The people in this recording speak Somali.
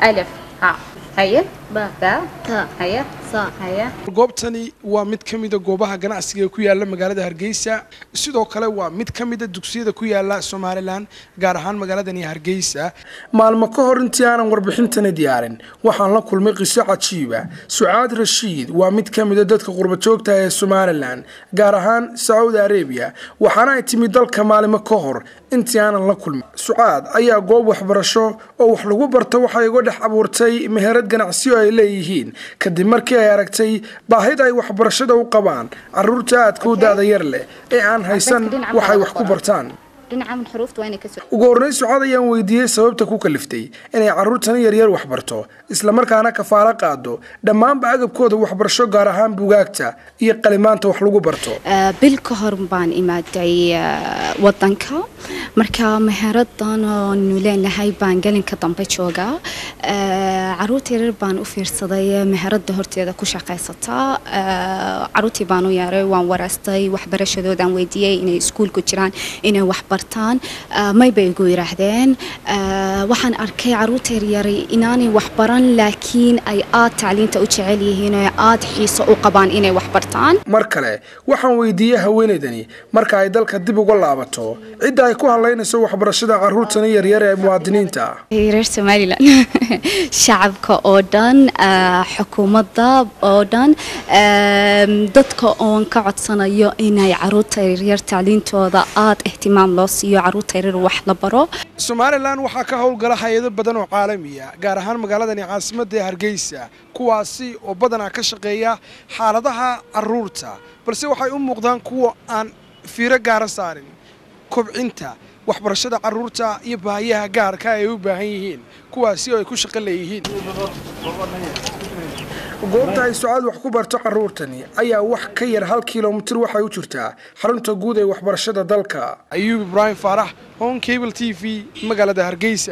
ألف ها هيا با تا هيا صا هيا goobtani waa mid ka mid ah goobaha ganacsiga ee ku yaala magaalada Hargeysa sidoo kale waa mid ka mid ah dugsiyada ku yaala Soomaaliland gaar ahaan magaaladani Hargeysa maalmo ka hor intii aanan warbixintani diyaarin waxaan la kulmay qiso cajiib ah Sucaad Rashiid waa mid ka mid ah dadka qurba joogta ee Soomaaliland gaar ahaan Saudi Arabia waxaana ay timid dalka maalmo ka hor intii aanan la kulmin Sucaad ayaa goob waxbarasho oo wax lagu barto waxay uga dhex abuurtay meherad ganacsi oo ay leeyihiin kadib markii ay aragtay baahida ay waxbarashada u qabaan carruurta aadka u daada yar leh ee aan haysan waxay wax ku bartaan ugu horreyn Sucaad ayaan weydiiyey sababta ku kaliftay inay carruurtan yaryar wax barto isla markaana kafaalo qaado dhammaanba agabkooda waxbarasho gaar ahaan buugaagta iyo qalimaanta wax lagu barto bil ka hor baan imaaday wadanka marka meheradan oo nuulenahay baan galinka dambe jooga carruurta yaryar baan u fiirsaday meherada horteeda ku shaqeysata carruurtii baan u yeeray waan waraastay waxbarashadoodan weydiiyey inay iskuulku jiraan inay wax may bay ugu yiraahdeen waxaan arkay carruurta yaryar inaanay wax baran laakiin ay aad tacliinta u jecel yihiin oo aad xiiso u qabaan inay wax bartaan mar kale waxaan weydiiyay haweeneydani marka ay dalka dib uga laabato cid ay ku haleynayso waxbarashada carruurtan yaryar ee muwaadiniinta reer Soomaaliland shacabka oo dhan xukuumadda oo dhan dadka oo ka codsanayo inay carruurta yaryar tacliintooda aad ihtimaam loo siiyo carruurta yaryar wax la baro Soomaaliland waxa ka howlgala hay'ado badan oo caalami ah gaar ahaan magaaladani caasimadda ee Hargeysa kuwaasi oo badanaa ka shaqeeya xaaladaha carruurta balse waxay u muuqdaan kuwa aan fiiro gaar ah saarin kobcinta waxbarashada carruurta iyo baahiyaha gaarka ay u baahan yihiin kuwaasi oo ay ku shaqo leeyihiin goobta ay Sucaad wax ku barto carruurtani ayaa wax ka yar 1 kiiloomitir waxay u jirtaa xarunta guud ee waxbarashada dalka Ayuub Ibrahim Farax on Cable TV magaalada Hargeysa